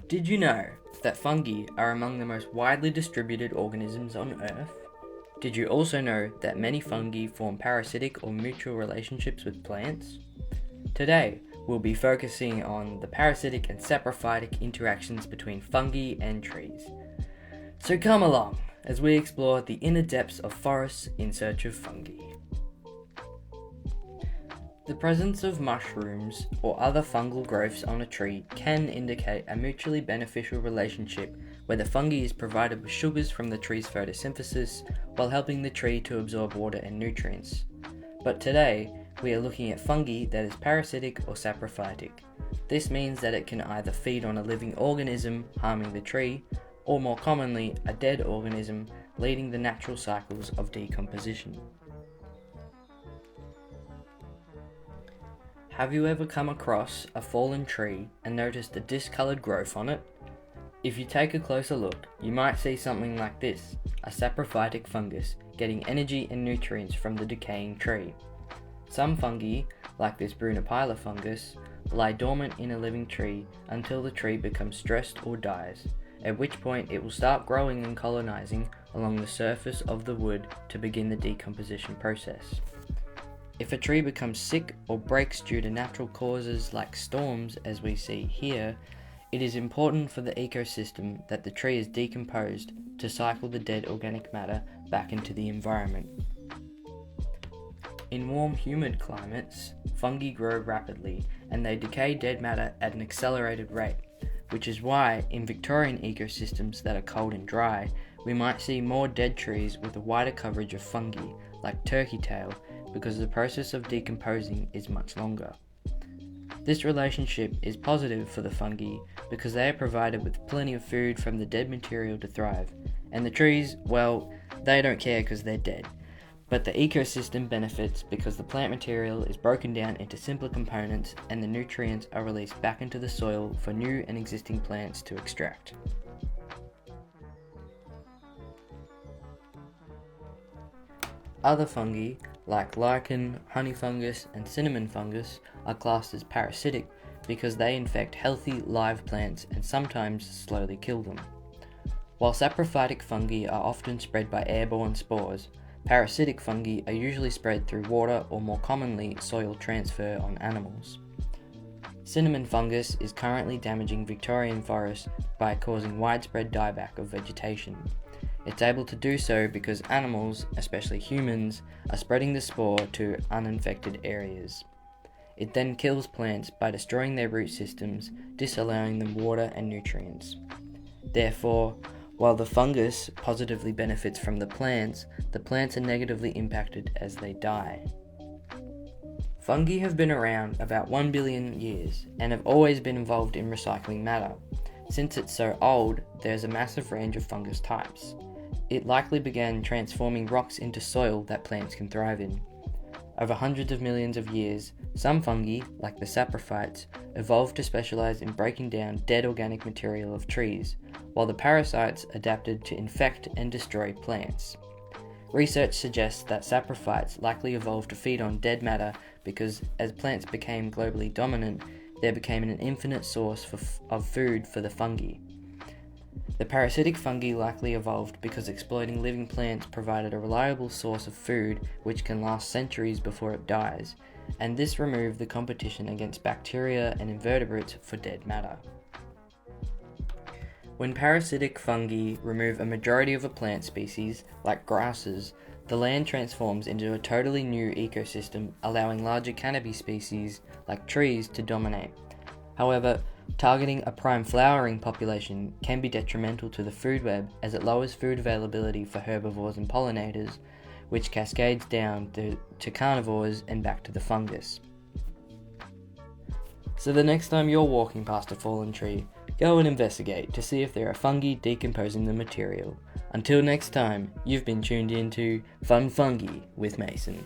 Did you know that fungi are among the most widely distributed organisms on Earth? Did you also know that many fungi form parasitic or mutual relationships with plants? Today, we'll be focusing on the parasitic and saprophytic interactions between fungi and trees. So come along as we explore the inner depths of forests in search of fungi. The presence of mushrooms or other fungal growths on a tree can indicate a mutually beneficial relationship where the fungi is provided with sugars from the tree's photosynthesis while helping the tree to absorb water and nutrients. But today, we are looking at fungi that is parasitic or saprophytic. This means that it can either feed on a living organism, harming the tree, or more commonly, a dead organism, leading the natural cycles of decomposition. Have you ever come across a fallen tree and noticed the discolored growth on it? If you take a closer look, you might see something like this, a saprophytic fungus, getting energy and nutrients from the decaying tree. Some fungi, like this Brunipila fungus, lie dormant in a living tree until the tree becomes stressed or dies, at which point it will start growing and colonizing along the surface of the wood to begin the decomposition process. If a tree becomes sick or breaks due to natural causes like storms, as we see here, it is important for the ecosystem that the tree is decomposed to cycle the dead organic matter back into the environment. In warm, humid climates, fungi grow rapidly and they decay dead matter at an accelerated rate, which is why in Victorian ecosystems that are cold and dry, we might see more dead trees with a wider coverage of fungi, like turkey tail, because the process of decomposing is much longer. This relationship is positive for the fungi because they are provided with plenty of food from the dead material to thrive, and the trees, well, they don't care because they're dead. But the ecosystem benefits because the plant material is broken down into simpler components and the nutrients are released back into the soil for new and existing plants to extract. Other fungi, like lichen, honey fungus, and cinnamon fungus, are classed as parasitic because they infect healthy live plants and sometimes slowly kill them. While saprophytic fungi are often spread by airborne spores, parasitic fungi are usually spread through water or more commonly soil transfer on animals. Cinnamon fungus is currently damaging Victorian forests by causing widespread dieback of vegetation. It's able to do so because animals, especially humans, are spreading the spore to uninfected areas. It then kills plants by destroying their root systems, disallowing them water and nutrients. Therefore, while the fungus positively benefits from the plants are negatively impacted as they die. Fungi have been around about 1 billion years and have always been involved in recycling matter. Since it's so old, there's a massive range of fungus types. It likely began transforming rocks into soil that plants can thrive in. Over hundreds of millions of years, some fungi, like the saprophytes, evolved to specialize in breaking down dead organic material of trees, while the parasites adapted to infect and destroy plants. Research suggests that saprophytes likely evolved to feed on dead matter because as plants became globally dominant, there became an infinite source of food for the fungi. The parasitic fungi likely evolved because exploiting living plants provided a reliable source of food which can last centuries before it dies, and this removed the competition against bacteria and invertebrates for dead matter. When parasitic fungi remove a majority of a plant species, like grasses, the land transforms into a totally new ecosystem, allowing larger canopy species, like trees, to dominate. However, targeting a prime flowering population can be detrimental to the food web as it lowers food availability for herbivores and pollinators, which cascades down to carnivores and back to the fungus. So the next time you're walking past a fallen tree, go and investigate to see if there are fungi decomposing the material. Until next time, you've been tuned into Fun Fungi with Mason.